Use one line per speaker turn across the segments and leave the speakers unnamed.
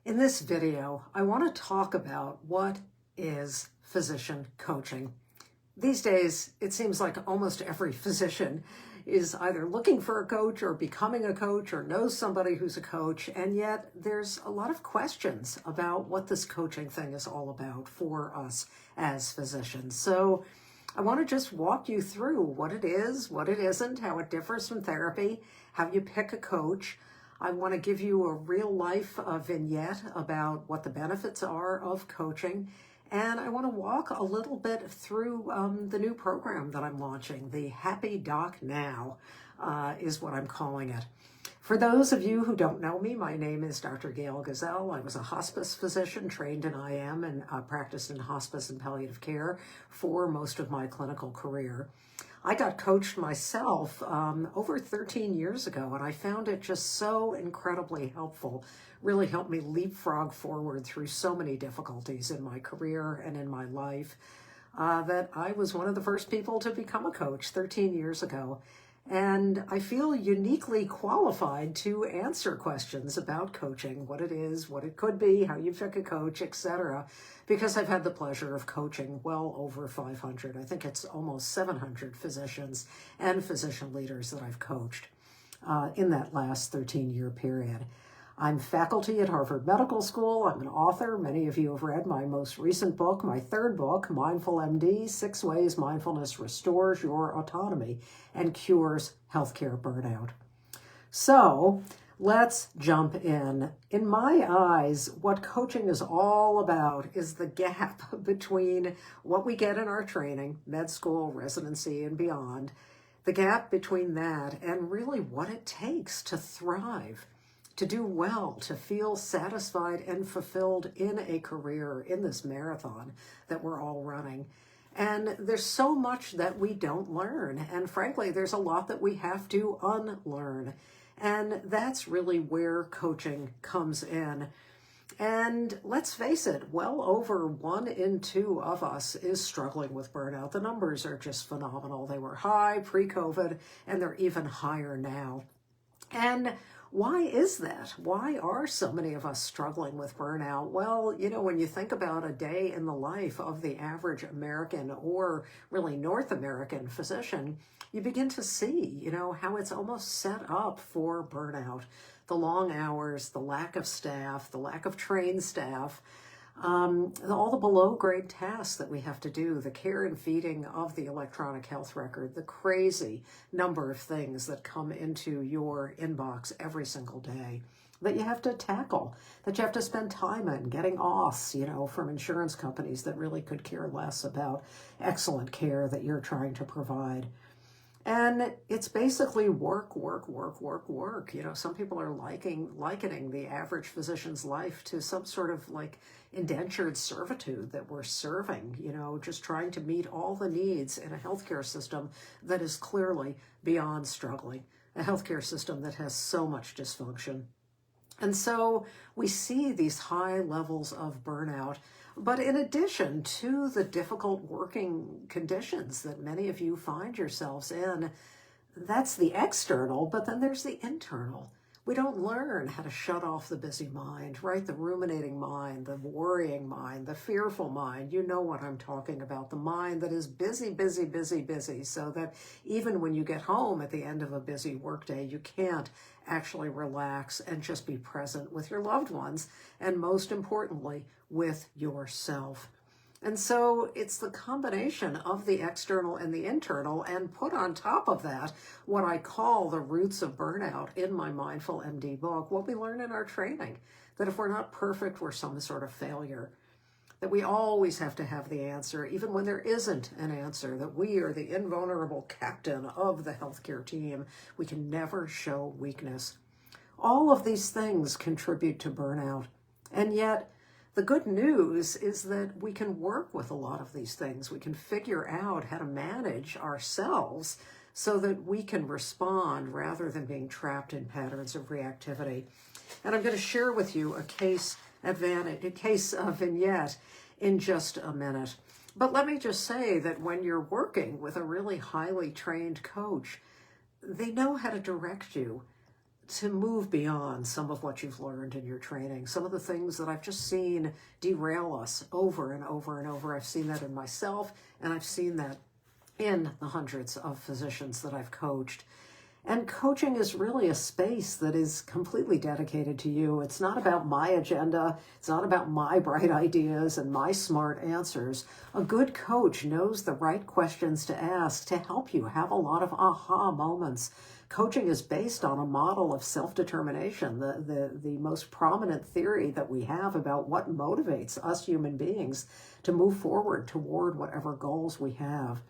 In this video, I want to talk about what is physician coaching. These days, it seems like almost every physician is either looking for a coach or becoming a coach or knows somebody who's a coach, and yet there's a lot of questions about what this coaching thing is all about for us as physicians. So I want to just walk you through what it is, what it isn't, how it differs from therapy, how you pick a coach. I want to give you a real life vignette about what the benefits are of coaching. And I want to walk a little bit through the new program that I'm launching. The Happy Doc Now is what I'm calling it. For those of you who don't know me, my name is Dr. Gail Gazelle. I was a hospice physician trained in IM and practiced in hospice and palliative care for most of my clinical career. I got coached myself over 13 years ago, and I found it just so incredibly helpful. Really helped me leapfrog forward through so many difficulties in my career and in my life that I was one of the first people to become a coach 13 years ago. And I feel uniquely qualified to answer questions about coaching, what it is, what it could be, how you pick a coach, etc., because I've had the pleasure of coaching well over 500. I think it's almost 700 physicians and physician leaders that I've coached in that last 13-year period. I'm faculty at Harvard Medical School. I'm an author. Many of you have read my most recent book, my third book, Mindful MD, 6 Ways Mindfulness Restores Your Autonomy and Cures Healthcare Burnout. So let's jump in. In my eyes, what coaching is all about is the gap between what we get in our training, med school, residency, and beyond, the gap between that and really what it takes to thrive, to do well, to feel satisfied and fulfilled in a career, in this marathon that we're all running. And there's so much that we don't learn. And frankly, there's a lot that we have to unlearn. And that's really where coaching comes in. And let's face it, well over 1 in 2 of us is struggling with burnout. The numbers are just phenomenal. They were high pre-COVID, and they're even higher now. And why is that? Why are so many of us struggling with burnout? Well, when you think about a day in the life of the average American or really North American physician, you begin to see, how it's almost set up for burnout. The long hours, the lack of staff, the lack of trained staff, all the below grade tasks that we have to do, the care and feeding of the electronic health record, the crazy number of things that come into your inbox every single day that you have to tackle, that you have to spend time in, getting offs, from insurance companies that really could care less about excellent care that you're trying to provide. And it's basically work. Some people are likening the average physician's life to some sort of like indentured servitude that we're serving, just trying to meet all the needs in a healthcare system that is clearly beyond struggling, a healthcare system that has so much dysfunction. And so we see these high levels of burnout. But in addition to the difficult working conditions that many of you find yourselves in, that's the external, but then there's the internal. We don't learn how to shut off the busy mind, right? The ruminating mind, the worrying mind, the fearful mind. You know what I'm talking about. The mind that is busy, so that even when you get home at the end of a busy workday, you can't actually relax and just be present with your loved ones, and most importantly, with yourself. And so it's the combination of the external and the internal, and put on top of that what I call the roots of burnout in my Mindful MD book, what we learn in our training, that if we're not perfect, we're some sort of failure, that we always have to have the answer, even when there isn't an answer, that we are the invulnerable captain of the healthcare team. We can never show weakness. All of these things contribute to burnout. And yet, the good news is that we can work with a lot of these things. We can figure out how to manage ourselves so that we can respond rather than being trapped in patterns of reactivity. And I'm going to share with you a case vignette in just a minute. But let me just say that when you're working with a really highly trained coach, they know how to direct you to move beyond some of what you've learned in your training, some of the things that I've just seen derail us over and over and over. I've seen that in myself, and I've seen that in the hundreds of physicians that I've coached. And coaching is really a space that is completely dedicated to you. It's not about my agenda. It's not about my bright ideas and my smart answers. A good coach knows the right questions to ask to help you have a lot of aha moments. Coaching is based on a model of self-determination, the most prominent theory that we have about what motivates us human beings to move forward toward whatever goals we have.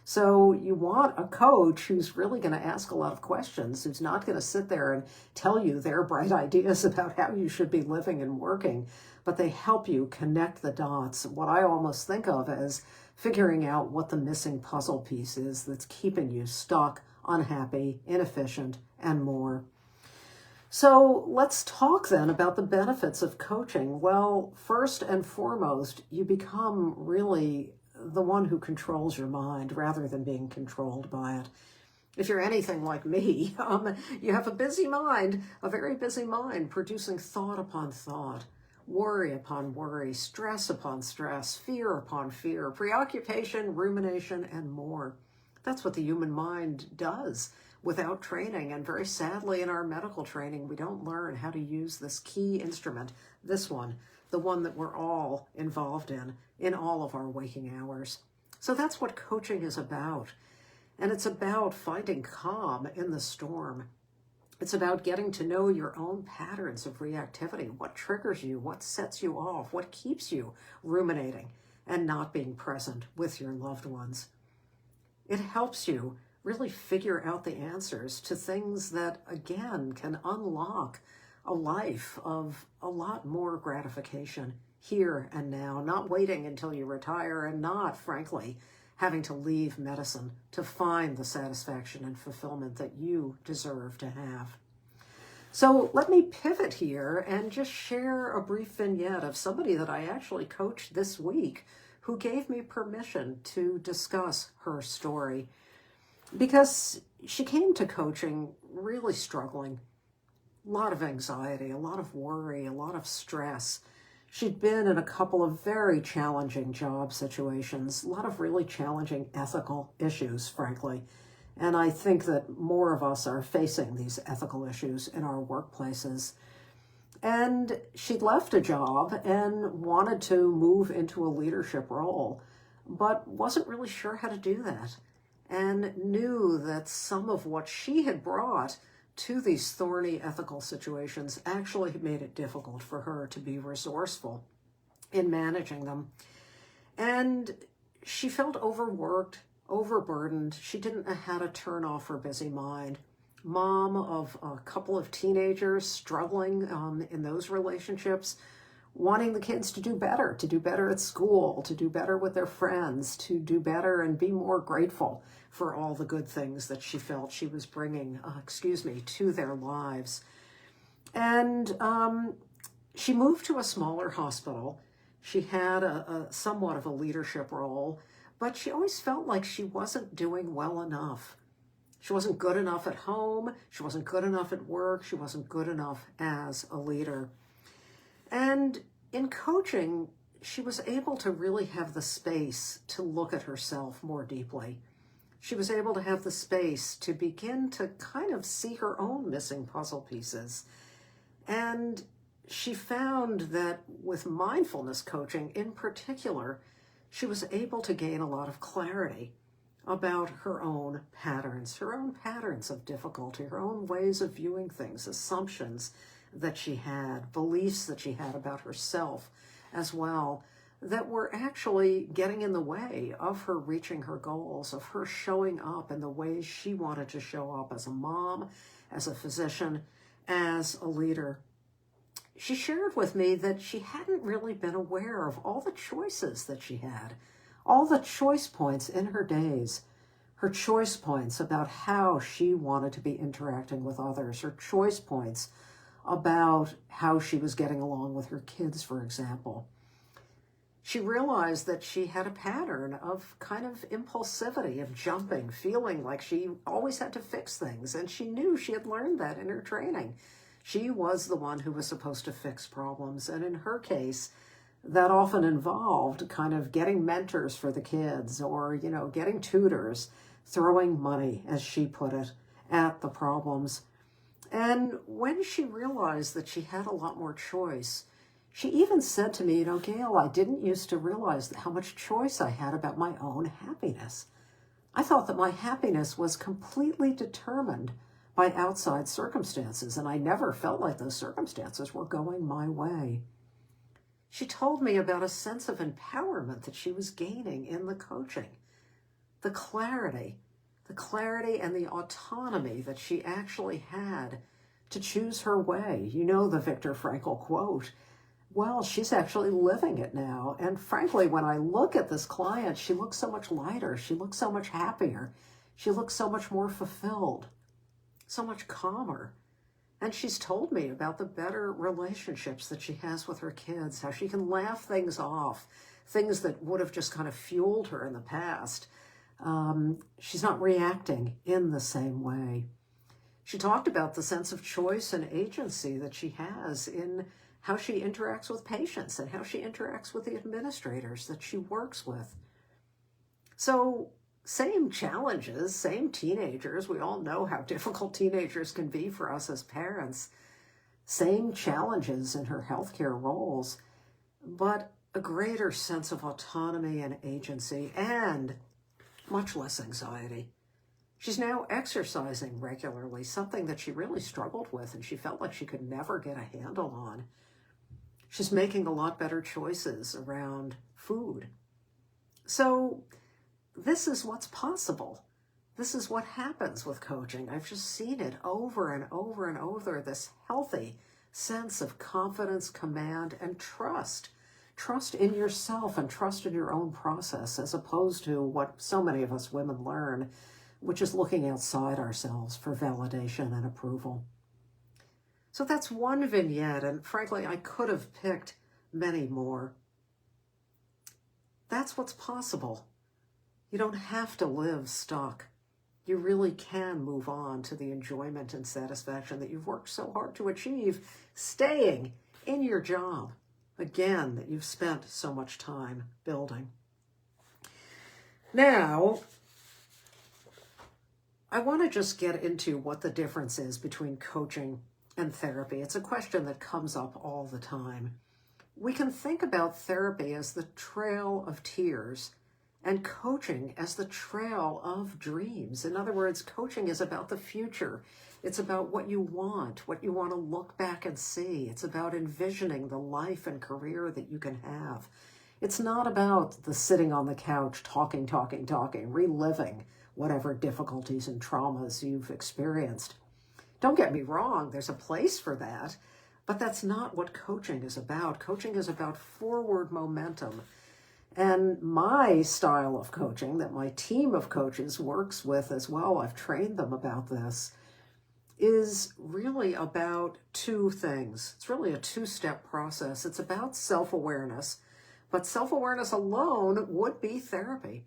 So you want a coach who's really going to ask a lot of questions, who's not going to sit there and tell you their bright ideas about how you should be living and working, but they help you connect the dots, what I almost think of as figuring out what the missing puzzle piece is that's keeping you stuck, unhappy, inefficient, and more. So let's talk then about the benefits of coaching. Well, first and foremost, you become really the one who controls your mind rather than being controlled by it. If you're anything like me, you have a busy mind, a very busy mind, producing thought upon thought, worry upon worry, stress upon stress, fear upon fear, preoccupation, rumination, and more. That's what the human mind does without training. And very sadly, in our medical training, we don't learn how to use this key instrument, this one, the one that we're all involved in all of our waking hours. So that's what coaching is about. And it's about finding calm in the storm. It's about getting to know your own patterns of reactivity, what triggers you, what sets you off, what keeps you ruminating and not being present with your loved ones. It helps you really figure out the answers to things that, again, can unlock a life of a lot more gratification here and now, not waiting until you retire and not, frankly, having to leave medicine to find the satisfaction and fulfillment that you deserve to have. So let me pivot here and just share a brief vignette of somebody that I actually coached this week who gave me permission to discuss her story, because she came to coaching really struggling. A lot of anxiety, a lot of worry, a lot of stress. She'd been in a couple of very challenging job situations, a lot of really challenging ethical issues, frankly. And I think that more of us are facing these ethical issues in our workplaces. And she'd left a job and wanted to move into a leadership role, but wasn't really sure how to do that, and knew that some of what she had brought to these thorny ethical situations actually made it difficult for her to be resourceful in managing them. And she felt overworked, overburdened. She didn't know how to turn off her busy mind. Mom of a couple of teenagers, struggling in those relationships, wanting the kids to do better at school, to do better with their friends, to do better and be more grateful for all the good things that she felt she was bringing, to their lives. And she moved to a smaller hospital. She had a somewhat of a leadership role, but she always felt like she wasn't doing well enough. She wasn't good enough at home. She wasn't good enough at work. She wasn't good enough as a leader. And in coaching, she was able to really have the space to look at herself more deeply. She was able to have the space to begin to kind of see her own missing puzzle pieces. And she found that with mindfulness coaching in particular, she was able to gain a lot of clarity about her own patterns of difficulty, her own ways of viewing things, assumptions that she had, beliefs that she had about herself as well, that were actually getting in the way of her reaching her goals, of her showing up in the ways she wanted to show up as a mom, as a physician, as a leader. She shared with me that she hadn't really been aware of all the choices that she had, all the choice points in her days, her choice points about how she wanted to be interacting with others, her choice points about how she was getting along with her kids, for example. She realized that she had a pattern of kind of impulsivity, of jumping, feeling like she always had to fix things. And she knew she had learned that in her training. She was the one who was supposed to fix problems. And in her case, that often involved kind of getting mentors for the kids or, getting tutors, throwing money, as she put it, at the problems. And when she realized that she had a lot more choice, she even said to me, Gail, I didn't used to realize how much choice I had about my own happiness. I thought that my happiness was completely determined by outside circumstances, and I never felt like those circumstances were going my way. She told me about a sense of empowerment that she was gaining in the coaching, the clarity and the autonomy that she actually had to choose her way. You know the Viktor Frankl quote. Well, she's actually living it now. And frankly, when I look at this client, she looks so much lighter. She looks so much happier. She looks so much more fulfilled, so much calmer. And she's told me about the better relationships that she has with her kids, how she can laugh things off, things that would have just kind of fueled her in the past. She's not reacting in the same way. She talked about the sense of choice and agency that she has in how she interacts with patients and how she interacts with the administrators that she works with. So, same challenges, same teenagers. We all know how difficult teenagers can be for us as parents. Same challenges in her healthcare roles, but a greater sense of autonomy and agency and much less anxiety. She's now exercising regularly, something that she really struggled with and she felt like she could never get a handle on. She's making a lot better choices around food. So this is what's possible. This is what happens with coaching. I've just seen it over and over and over, this healthy sense of confidence, command, and trust. Trust in yourself and trust in your own process, as opposed to what so many of us women learn, which is looking outside ourselves for validation and approval. So that's one vignette, and frankly, I could have picked many more. That's what's possible. You don't have to live stuck. You really can move on to the enjoyment and satisfaction that you've worked so hard to achieve, staying in your job, again, that you've spent so much time building. Now, I want to just get into what the difference is between coaching and therapy. It's a question that comes up all the time. We can think about therapy as the trail of tears and coaching as the trail of dreams. In other words, coaching is about the future. It's about what you want to look back and see. It's about envisioning the life and career that you can have. It's not about the sitting on the couch, talking, reliving whatever difficulties and traumas you've experienced. Don't get me wrong, there's a place for that, but that's not what coaching is about. Coaching is about forward momentum. And my style of coaching that my team of coaches works with as well, I've trained them about this, is really about two things. It's really a two-step process. It's about self-awareness, but self-awareness alone would be therapy.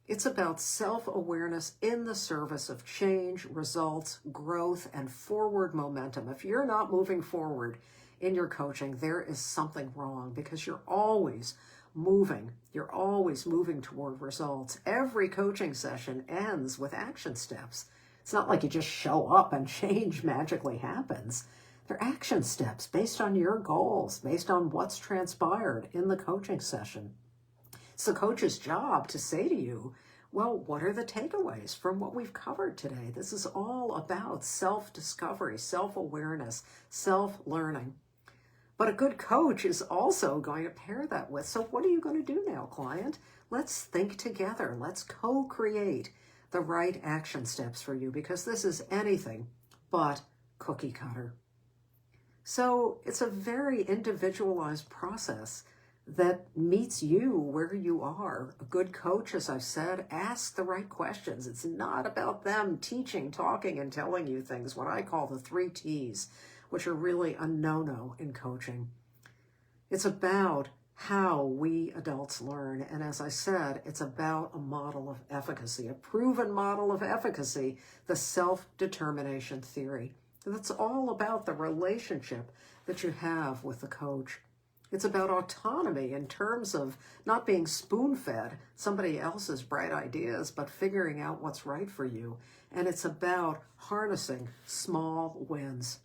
It's about self-awareness in the service of change, results, growth, and forward momentum. If you're not moving forward in your coaching, there is something wrong, because you're always moving. You're always moving toward results. Every coaching session ends with action steps. It's not like you just show up and change magically happens. They're action steps based on your goals, based on what's transpired in the coaching session. It's the coach's job to say to you, well, what are the takeaways from what we've covered today? This is all about self-discovery, self-awareness, self-learning. But a good coach is also going to pair that with, so what are you going to do now, client? Let's think together. Let's co-create the right action steps for you, because this is anything but cookie cutter. So it's a very individualized process that meets you where you are. A good coach, as I've said, asks the right questions. It's not about them teaching, talking, and telling you things, what I call the 3 T's, which are really a no-no in coaching. It's about how we adults learn. And as I said, it's about a model of efficacy, a proven model of efficacy, the self-determination theory. That's all about the relationship that you have with the coach. It's about autonomy in terms of not being spoon-fed somebody else's bright ideas, but figuring out what's right for you. And it's about harnessing small wins.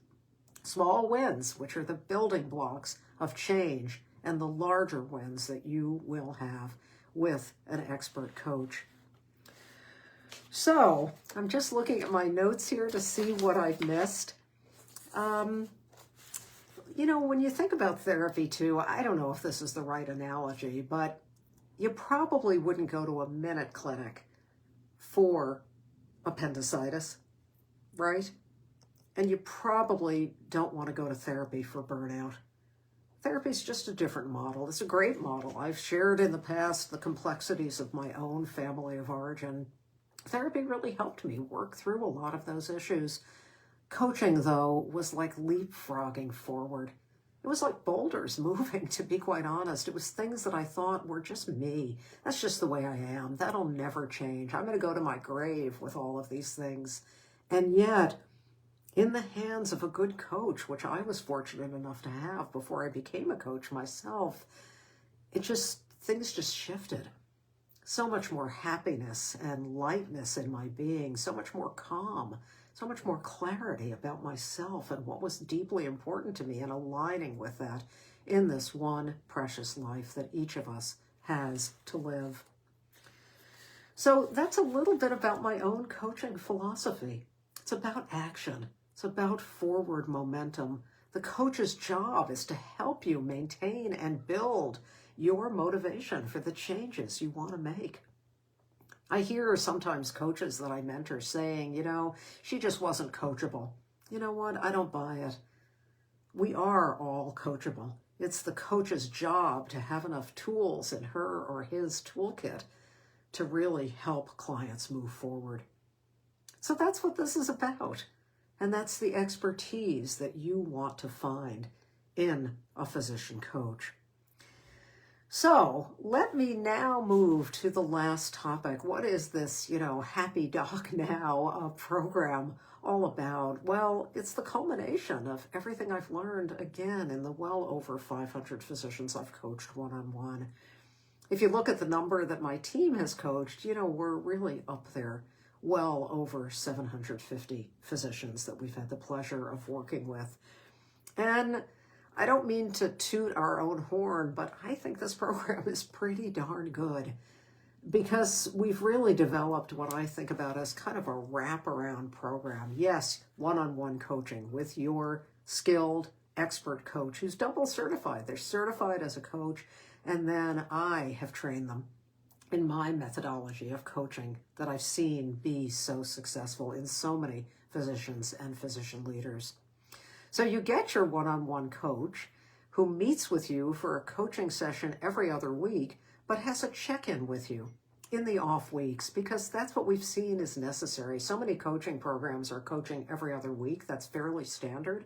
Small wins, which are the building blocks of change, and the larger wins that you will have with an expert coach. So I'm just looking at my notes here to see what I've missed. You know, when you think about therapy too, I don't know if this is the right analogy, but you probably wouldn't go to a minute clinic for appendicitis, right? And you probably don't want to go to therapy for burnout. Therapy is just a different model. It's a great model. I've shared in the past the complexities of my own family of origin. Therapy really helped me work through a lot of those issues. Coaching, though, was like leapfrogging forward. It was like boulders moving, to be quite honest. It was things that I thought were just me. That's just the way I am. That'll never change. I'm going to go to my grave with all of these things. And yet, in the hands of a good coach, which I was fortunate enough to have before I became a coach myself, things just shifted. So much more happiness and lightness in my being, so much more calm, so much more clarity about myself and what was deeply important to me, and aligning with that in this one precious life that each of us has to live. So that's a little bit about my own coaching philosophy. It's about action. It's about forward momentum. The coach's job is to help you maintain and build your motivation for the changes you want to make. I hear sometimes coaches that I mentor saying, you know, she just wasn't coachable. You know what? I don't buy it. We are all coachable. It's the coach's job to have enough tools in her or his toolkit to really help clients move forward. So that's what this is about. And that's the expertise that you want to find in a physician coach. So let me now move to the last topic. What is this, Happy Doc Now program all about? Well, it's the culmination of everything I've learned, again, in the well over 500 physicians I've coached one-on-one. If you look at the number that my team has coached, we're really up there. Well over 750 physicians that we've had the pleasure of working with. And I don't mean to toot our own horn, but I think this program is pretty darn good because we've really developed what I think about as kind of a wraparound program. Yes, one-on-one coaching with your skilled expert coach who's double certified. They're certified as a coach, and then I have trained them in my methodology of coaching that I've seen be so successful in so many physicians and physician leaders. So you get your one-on-one coach who meets with you for a coaching session every other week, but has a check-in with you in the off weeks, because that's what we've seen is necessary. So many coaching programs are coaching every other week. That's fairly standard,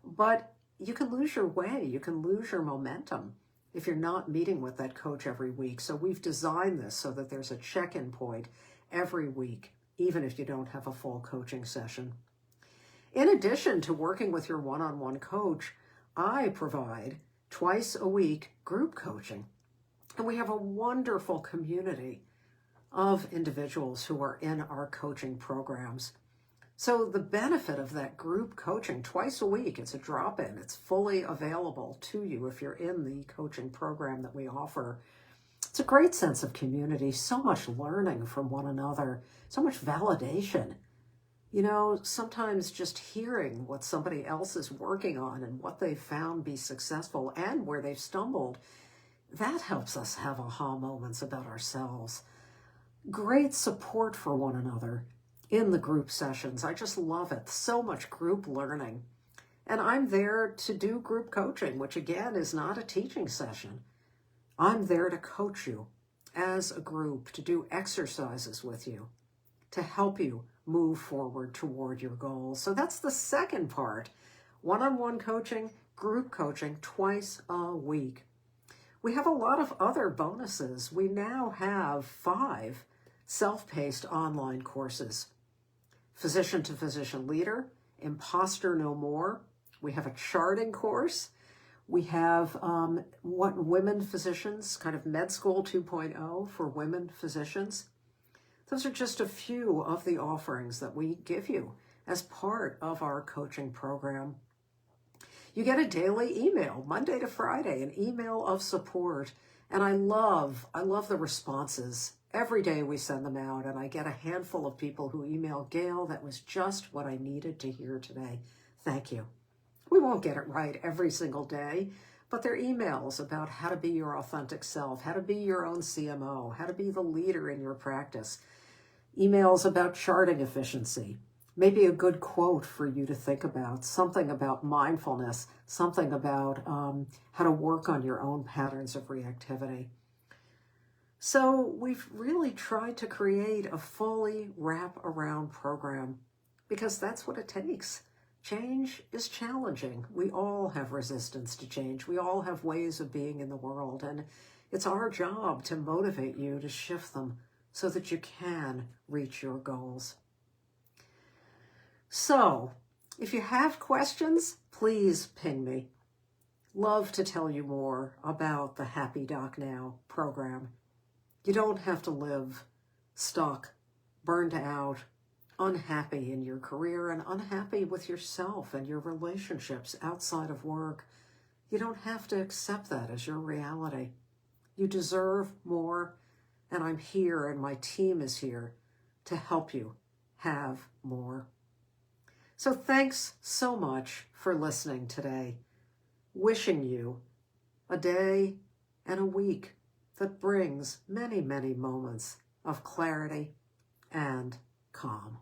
but you can lose your way. You can lose your momentum if you're not meeting with that coach every week. So we've designed this so that there's a check-in point every week, even if you don't have a full coaching session. In addition to working with your one-on-one coach, I provide twice a week group coaching. And we have a wonderful community of individuals who are in our coaching programs. So the benefit of that group coaching twice a week, it's a drop-in. It's fully available to you if you're in the coaching program that we offer. It's a great sense of community, so much learning from one another, so much validation. Sometimes just hearing what somebody else is working on and what they've found be successful and where they've stumbled, that helps us have aha moments about ourselves. Great support for one another in the group sessions. I just love it. So much group learning. And I'm there to do group coaching, which again is not a teaching session. I'm there to coach you as a group, to do exercises with you, to help you move forward toward your goals. So that's the second part. One-on-one coaching, group coaching, twice a week. We have a lot of other bonuses. We now have 5 self-paced online courses. Physician to Physician Leader, Imposter No More. We have a charting course. We have what women physicians, kind of med school 2.0 for women physicians. Those are just a few of the offerings that we give you as part of our coaching program. You get a daily email, Monday to Friday, an email of support. And I love the responses. Every day we send them out, and I get a handful of people who email, Gail, that was just what I needed to hear today. Thank you. We won't get it right every single day, but they're emails about how to be your authentic self, how to be your own CMO, how to be the leader in your practice. Emails about charting efficiency, maybe a good quote for you to think about, something about mindfulness, something about how to work on your own patterns of reactivity. So we've really tried to create a fully wrap-around program because that's what it takes. Change is challenging. We all have resistance to change. We all have ways of being in the world, and it's our job to motivate you to shift them so that you can reach your goals. So, if you have questions, please ping me. Love to tell you more about the Happy Doc Now program. You don't have to live stuck, burned out, unhappy in your career and unhappy with yourself and your relationships outside of work. You don't have to accept that as your reality. You deserve more, and I'm here and my team is here to help you have more. So thanks so much for listening today. Wishing you a day and a week that brings many, many moments of clarity and calm.